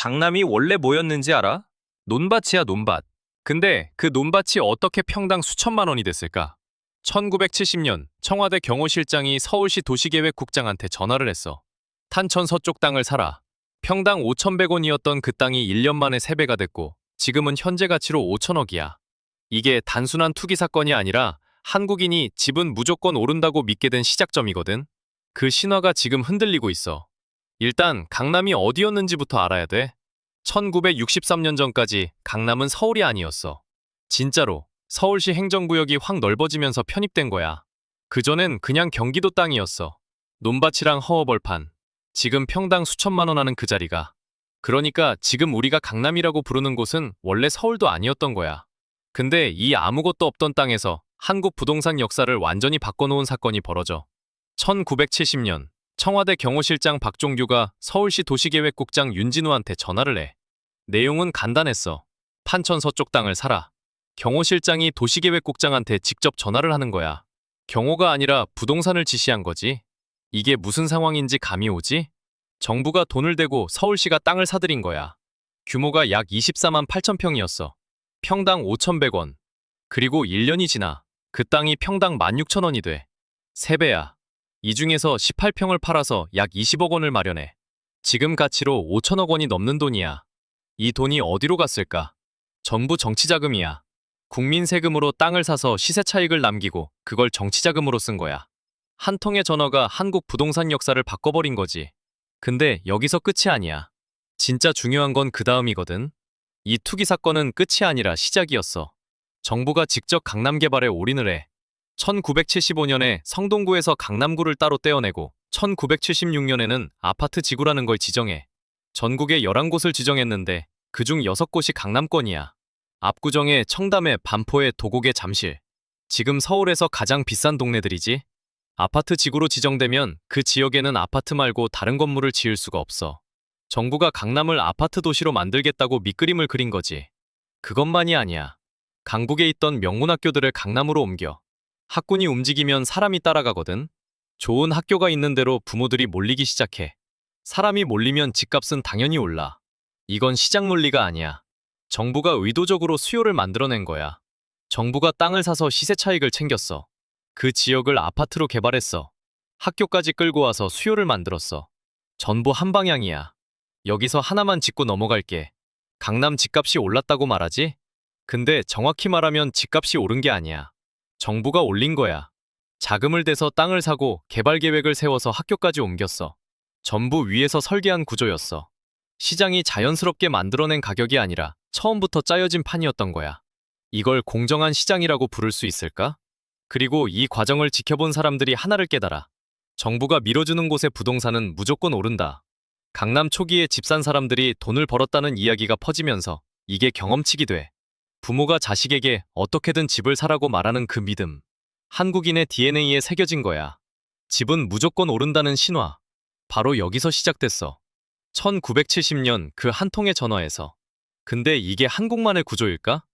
강남이 원래 뭐였는지 알아? 논밭이야, 논밭. 근데 그 논밭이 어떻게 평당 수천만 원이 됐을까? 1970년 청와대 경호실장이 서울시 도시계획국장한테 전화를 했어. 탄천 서쪽 땅을 사라. 평당 5,100원이었던 그 땅이 1년 만에 3배가 됐고 지금은 현재 가치로 5천억이야. 이게 단순한 투기 사건이 아니라 한국인이 집은 무조건 오른다고 믿게 된 시작점이거든. 그 신화가 지금 흔들리고 있어. 일단 강남이 어디였는지부터 알아야 돼. 1963년 전까지 강남은 서울이 아니었어. 진짜로 서울시 행정구역이 확 넓어지면서 편입된 거야. 그전엔 그냥 경기도 땅이었어. 논밭이랑 허허벌판. 지금 평당 수천만 원 하는 그 자리가. 그러니까 지금 우리가 강남이라고 부르는 곳은 원래 서울도 아니었던 거야. 근데 이 아무것도 없던 땅에서 한국 부동산 역사를 완전히 바꿔놓은 사건이 벌어져. 1970년 청와대 경호실장 박종규가 서울시 도시계획국장 윤진우한테 전화를 해. 내용은 간단했어. 판천 서쪽 땅을 사라. 경호실장이 도시계획국장한테 직접 전화를 하는 거야. 경호가 아니라 부동산을 지시한 거지. 이게 무슨 상황인지 감이 오지? 정부가 돈을 대고 서울시가 땅을 사들인 거야. 규모가 약 24만 8천 평이었어. 평당 5,100원. 그리고 1년이 지나 그 땅이 평당 16,000원이 돼. 3배야. 이 중에서 18평을 팔아서 약 20억 원을 마련해. 지금 가치로 5천억 원이 넘는 돈이야. 이 돈이 어디로 갔을까? 전부 정치자금이야. 국민 세금으로 땅을 사서 시세 차익을 남기고 그걸 정치자금으로 쓴 거야. 한 통의 전화가 한국 부동산 역사를 바꿔버린 거지. 근데 여기서 끝이 아니야. 진짜 중요한 건 그 다음이거든. 이 투기 사건은 끝이 아니라 시작이었어. 정부가 직접 강남 개발에 올인을 해. 1975년에 성동구에서 강남구를 따로 떼어내고 1976년에는 아파트 지구라는 걸 지정해. 전국에 11곳을 지정했는데 그중 6곳이 강남권이야. 압구정에 청담에 반포에 도곡에 잠실. 지금 서울에서 가장 비싼 동네들이지. 아파트 지구로 지정되면 그 지역에는 아파트 말고 다른 건물을 지을 수가 없어. 정부가 강남을 아파트 도시로 만들겠다고 밑그림을 그린 거지. 그것만이 아니야. 강북에 있던 명문학교들을 강남으로 옮겨. 학군이 움직이면 사람이 따라가거든. 좋은 학교가 있는 대로 부모들이 몰리기 시작해. 사람이 몰리면 집값은 당연히 올라. 이건 시장 논리가 아니야. 정부가 의도적으로 수요를 만들어낸 거야. 정부가 땅을 사서 시세 차익을 챙겼어. 그 지역을 아파트로 개발했어. 학교까지 끌고 와서 수요를 만들었어. 전부 한 방향이야. 여기서 하나만 짚고 넘어갈게. 강남 집값이 올랐다고 말하지? 근데 정확히 말하면 집값이 오른 게 아니야. 정부가 올린 거야. 자금을 대서 땅을 사고 개발 계획을 세워서 학교까지 옮겼어. 전부 위에서 설계한 구조였어. 시장이 자연스럽게 만들어낸 가격이 아니라 처음부터 짜여진 판이었던 거야. 이걸 공정한 시장이라고 부를 수 있을까? 그리고 이 과정을 지켜본 사람들이 하나를 깨달아. 정부가 밀어주는 곳의 부동산은 무조건 오른다. 강남 초기에 집 산 사람들이 돈을 벌었다는 이야기가 퍼지면서 이게 경험치기 돼. 부모가 자식에게 어떻게든 집을 사라고 말하는 그 믿음. 한국인의 DNA에 새겨진 거야. 집은 무조건 오른다는 신화. 바로 여기서 시작됐어. 1970년 그 한 통의 전화에서. 근데 이게 한국만의 구조일까?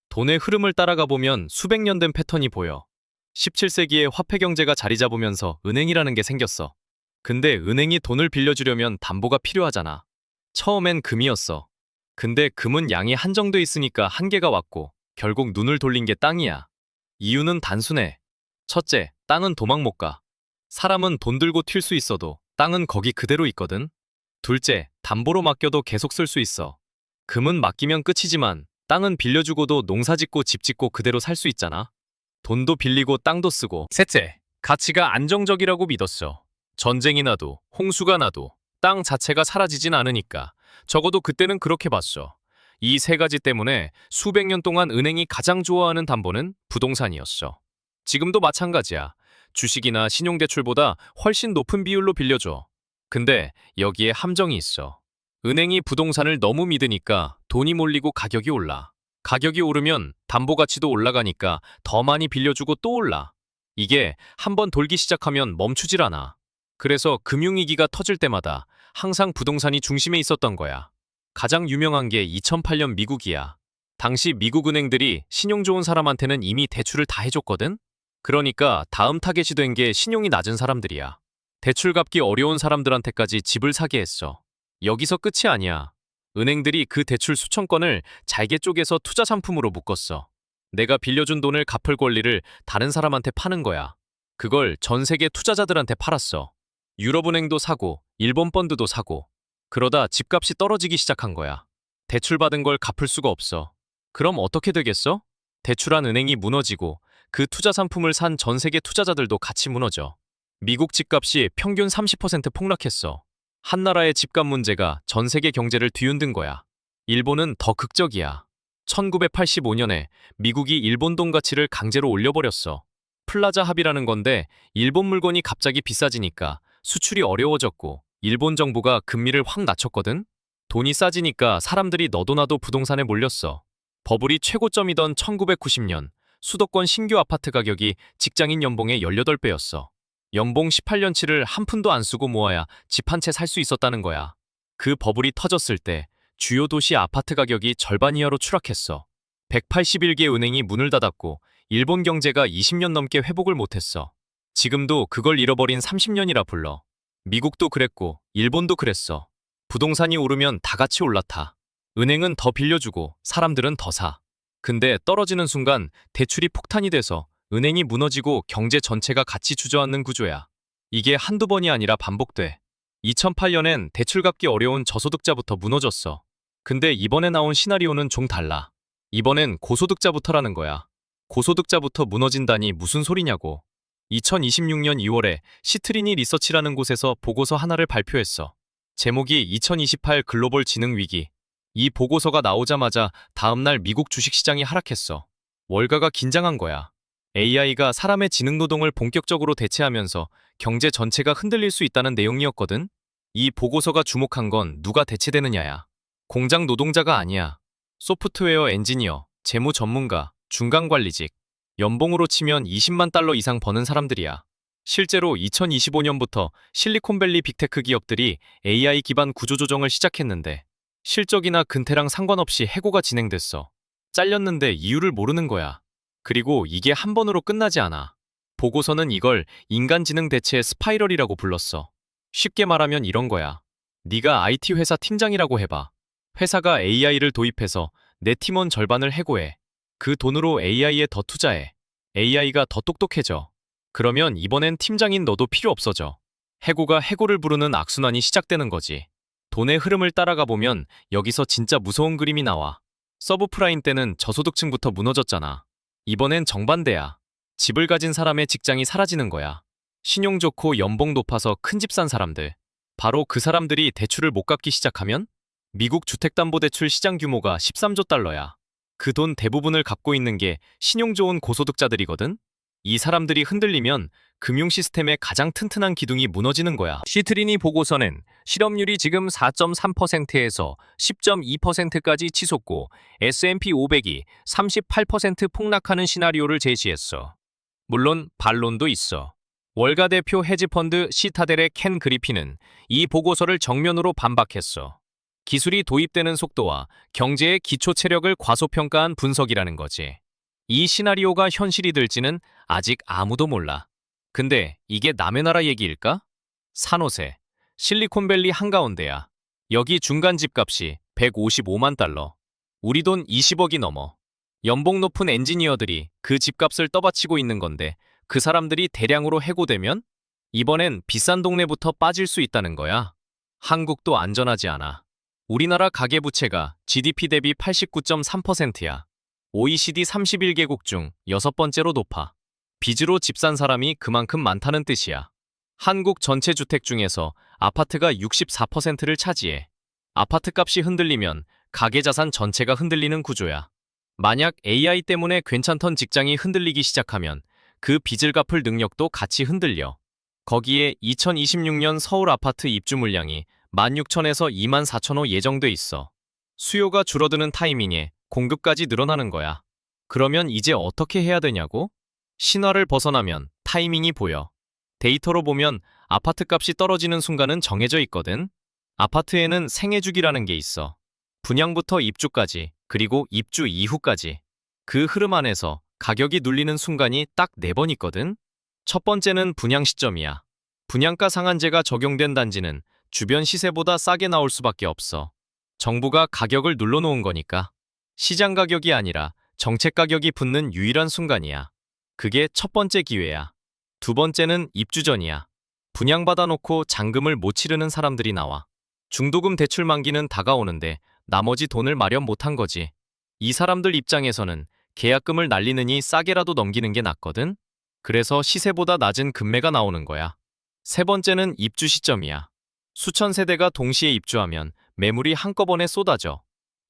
돈의 흐름을 따라가 보면 수백 년 된 패턴이 보여. 17세기에 화폐 경제가 자리 잡으면서 은행이라는 게 생겼어. 근데 은행이 돈을 빌려주려면 담보가 필요하잖아. 처음엔 금이었어. 근데 금은 양이 한정돼 있으니까 한계가 왔고 결국 눈을 돌린 게 땅이야. 이유는 단순해. 첫째, 땅은 도망 못 가. 사람은 돈 들고 튈 수 있어도 땅은 거기 그대로 있거든. 둘째, 담보로 맡겨도 계속 쓸 수 있어. 금은 맡기면 끝이지만 땅은 빌려주고도 농사 짓고 집 짓고 그대로 살 수 있잖아. 돈도 빌리고 땅도 쓰고. 셋째, 가치가 안정적이라고 믿었어. 전쟁이 나도 홍수가 나도 땅 자체가 사라지진 않으니까. 적어도 그때는 그렇게 봤어. 이 세 가지 때문에 수백 년 동안 은행이 가장 좋아하는 담보는 부동산이었어. 지금도 마찬가지야. 주식이나 신용대출보다 훨씬 높은 비율로 빌려줘. 근데 여기에 함정이 있어. 은행이 부동산을 너무 믿으니까 돈이 몰리고 가격이 올라. 가격이 오르면 담보 가치도 올라가니까 더 많이 빌려주고 또 올라. 이게 한번 돌기 시작하면 멈추질 않아. 그래서 금융위기가 터질 때마다 항상 부동산이 중심에 있었던 거야. 가장 유명한 게 2008년 미국이야. 당시 미국 은행들이 신용 좋은 사람한테는 이미 대출을 다 해줬거든? 그러니까 다음 타겟이 된 게 신용이 낮은 사람들이야. 대출 갚기 어려운 사람들한테까지 집을 사게 했어. 여기서 끝이 아니야. 은행들이 그 대출 수천 건을 잘게 쪼개서 투자 상품으로 묶었어. 내가 빌려준 돈을 갚을 권리를 다른 사람한테 파는 거야. 그걸 전 세계 투자자들한테 팔았어. 유럽은행도 사고, 일본 펀드도 사고. 그러다 집값이 떨어지기 시작한 거야. 대출받은 걸 갚을 수가 없어. 그럼 어떻게 되겠어? 대출한 은행이 무너지고 그 투자 상품을 산 전 세계 투자자들도 같이 무너져. 미국 집값이 평균 30% 폭락했어. 한 나라의 집값 문제가 전 세계 경제를 뒤흔든 거야. 일본은 더 극적이야. 1985년에 미국이 일본 돈 가치를 강제로 올려버렸어. 플라자 합의라는 건데 일본 물건이 갑자기 비싸지니까 수출이 어려워졌고 일본 정부가 금리를 확 낮췄거든? 돈이 싸지니까 사람들이 너도 나도 부동산에 몰렸어. 버블이 최고점이던 1990년 수도권 신규 아파트 가격이 직장인 연봉의 18배였어. 연봉 18년치를 한 푼도 안 쓰고 모아야 집 한 채 살 수 있었다는 거야. 그 버블이 터졌을 때 주요 도시 아파트 가격이 절반 이하로 추락했어. 181개 은행이 문을 닫았고 일본 경제가 20년 넘게 회복을 못했어. 지금도 그걸 잃어버린 30년이라 불러. 미국도 그랬고 일본도 그랬어. 부동산이 오르면 다 같이 올라타. 은행은 더 빌려주고 사람들은 더 사. 근데 떨어지는 순간 대출이 폭탄이 돼서 은행이 무너지고 경제 전체가 같이 주저앉는 구조야. 이게 한두 번이 아니라 반복돼. 2008년엔 대출 갚기 어려운 저소득자부터 무너졌어. 근데 이번에 나온 시나리오는 좀 달라. 이번엔 고소득자부터라는 거야. 고소득자부터 무너진다니 무슨 소리냐고. 2026년 2월에 시트리니 리서치라는 곳에서 보고서 하나를 발표했어. 제목이 2028 글로벌 지능 위기. 이 보고서가 나오자마자 다음날 미국 주식시장이 하락했어. 월가가 긴장한 거야. AI가 사람의 지능 노동을 본격적으로 대체하면서 경제 전체가 흔들릴 수 있다는 내용이었거든. 이 보고서가 주목한 건 누가 대체되느냐야. 공장 노동자가 아니야. 소프트웨어 엔지니어, 재무 전문가, 중간관리직. 연봉으로 치면 20만 달러 이상 버는 사람들이야. 실제로 2025년부터 실리콘밸리 빅테크 기업들이 AI 기반 구조조정을 시작했는데 실적이나 근태랑 상관없이 해고가 진행됐어. 잘렸는데 이유를 모르는 거야. 그리고 이게 한 번으로 끝나지 않아. 보고서는 이걸 인간지능 대체의 스파이럴이라고 불렀어. 쉽게 말하면 이런 거야. 네가 IT 회사 팀장이라고 해봐. 회사가 AI를 도입해서 내 팀원 절반을 해고해. 그 돈으로 AI에 더 투자해. AI가 더 똑똑해져. 그러면 이번엔 팀장인 너도 필요 없어져. 해고가 해고를 부르는 악순환이 시작되는 거지. 돈의 흐름을 따라가 보면 여기서 진짜 무서운 그림이 나와. 서브프라임 때는 저소득층부터 무너졌잖아. 이번엔 정반대야. 집을 가진 사람의 직장이 사라지는 거야. 신용 좋고 연봉 높아서 큰 집 산 사람들. 바로 그 사람들이 대출을 못 갚기 시작하면 미국 주택담보대출 시장 규모가 13조 달러야. 그 돈 대부분을 갚고 있는 게 신용 좋은 고소득자들이거든? 이 사람들이 흔들리면 금융 시스템의 가장 튼튼한 기둥이 무너지는 거야. 시트리니 보고서는 실업률이 지금 4.3%에서 10.2%까지 치솟고 S&P 500이 38% 폭락하는 시나리오를 제시했어. 물론 반론도 있어. 월가 대표 헤지펀드 시타델의 켄 그리핀은 이 보고서를 정면으로 반박했어. 기술이 도입되는 속도와 경제의 기초 체력을 과소평가한 분석이라는 거지. 이 시나리오가 현실이 될지는 아직 아무도 몰라. 근데 이게 남의 나라 얘기일까? 산호세, 실리콘밸리 한가운데야. 여기 중간 집값이 155만 달러. 우리 돈 20억이 넘어. 연봉 높은 엔지니어들이 그 집값을 떠받치고 있는 건데 그 사람들이 대량으로 해고되면 이번엔 비싼 동네부터 빠질 수 있다는 거야. 한국도 안전하지 않아. 우리나라 가계부채가 GDP 대비 89.3%야. OECD 31개국 중 6번째로 높아. 빚으로 집 산 사람이 그만큼 많다는 뜻이야. 한국 전체 주택 중에서 아파트가 64%를 차지해. 아파트값이 흔들리면 가계자산 전체가 흔들리는 구조야. 만약 AI 때문에 괜찮던 직장이 흔들리기 시작하면 그 빚을 갚을 능력도 같이 흔들려. 거기에 2026년 서울 아파트 입주 물량이 16,000에서 24,000호 예정돼 있어. 수요가 줄어드는 타이밍에 공급까지 늘어나는 거야. 그러면 이제 어떻게 해야 되냐고? 신화를 벗어나면 타이밍이 보여. 데이터로 보면 아파트 값이 떨어지는 순간은 정해져 있거든. 아파트에는 생애주기라는 게 있어. 분양부터 입주까지, 그리고 입주 이후까지. 그 흐름 안에서 가격이 눌리는 순간이 딱 4번 있거든. 첫 번째는 분양 시점이야. 분양가 상한제가 적용된 단지는 주변 시세보다 싸게 나올 수밖에 없어. 정부가 가격을 눌러놓은 거니까. 시장 가격이 아니라 정책 가격이 붙는 유일한 순간이야. 그게 첫 번째 기회야. 두 번째는 입주 전이야. 분양받아 놓고 잔금을 못 치르는 사람들이 나와. 중도금 대출 만기는 다가오는데 나머지 돈을 마련 못한 거지. 이 사람들 입장에서는 계약금을 날리느니 싸게라도 넘기는 게 낫거든? 그래서 시세보다 낮은 금매가 나오는 거야. 세 번째는 입주 시점이야. 수천 세대가 동시에 입주하면 매물이 한꺼번에 쏟아져.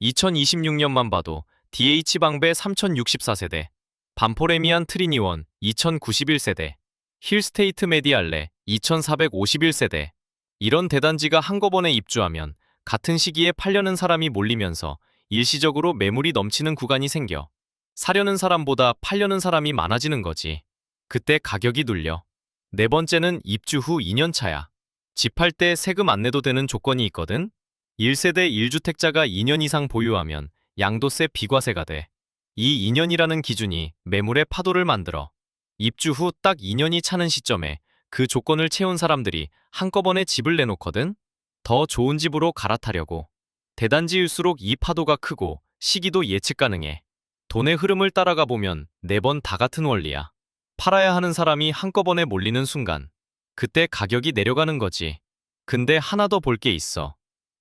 2026년만 봐도 DH방배 3064세대, 반포레미안 트리니원 2091세대, 힐스테이트 메디알레 2451세대. 이런 대단지가 한꺼번에 입주하면 같은 시기에 팔려는 사람이 몰리면서 일시적으로 매물이 넘치는 구간이 생겨. 사려는 사람보다 팔려는 사람이 많아지는 거지. 그때 가격이 눌려. 네 번째는 입주 후 2년 차야. 집 팔 때 세금 안 내도 되는 조건이 있거든? 1세대 1주택자가 2년 이상 보유하면 양도세 비과세가 돼. 이 2년이라는 기준이 매물의 파도를 만들어. 입주 후 딱 2년이 차는 시점에 그 조건을 채운 사람들이 한꺼번에 집을 내놓거든? 더 좋은 집으로 갈아타려고. 대단지일수록 이 파도가 크고 시기도 예측 가능해. 돈의 흐름을 따라가 보면 매번 다 같은 원리야. 팔아야 하는 사람이 한꺼번에 몰리는 순간, 그때 가격이 내려가는 거지. 근데 하나 더 볼 게 있어.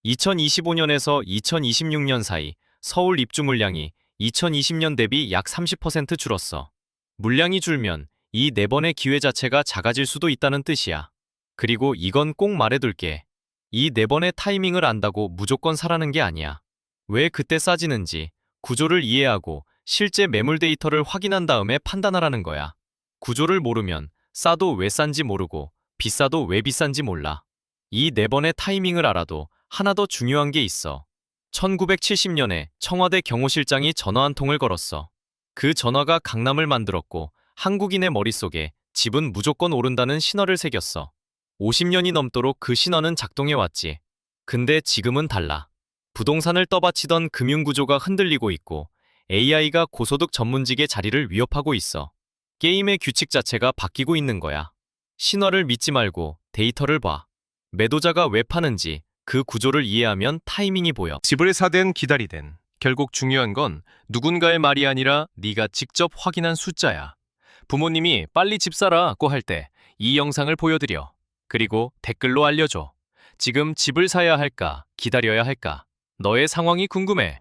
2025년에서 2026년 사이 서울 입주 물량이 2020년 대비 약 30% 줄었어. 물량이 줄면 이 네 번의 기회 자체가 작아질 수도 있다는 뜻이야. 그리고 이건 꼭 말해둘게. 이 네 번의 타이밍을 안다고 무조건 사라는 게 아니야. 왜 그때 싸지는지 구조를 이해하고 실제 매물 데이터를 확인한 다음에 판단하라는 거야. 구조를 모르면 싸도 왜 싼지 모르고 비싸도 왜 비싼지 몰라. 이 네 번의 타이밍을 알아도 하나 더 중요한 게 있어. 1970년에 청와대 경호실장이 전화 한 통을 걸었어. 그 전화가 강남을 만들었고 한국인의 머릿속에 집은 무조건 오른다는 신호를 새겼어. 50년이 넘도록 그 신호는 작동해왔지. 근데 지금은 달라. 부동산을 떠받치던 금융구조가 흔들리고 있고 AI가 고소득 전문직의 자리를 위협하고 있어. 게임의 규칙 자체가 바뀌고 있는 거야. 신호를 믿지 말고 데이터를 봐. 매도자가 왜 파는지 그 구조를 이해하면 타이밍이 보여. 집을 사든 기다리든 결국 중요한 건 누군가의 말이 아니라 네가 직접 확인한 숫자야. 부모님이 빨리 집 사라고 할 때 이 영상을 보여드려. 그리고 댓글로 알려줘. 지금 집을 사야 할까, 기다려야 할까? 너의 상황이 궁금해.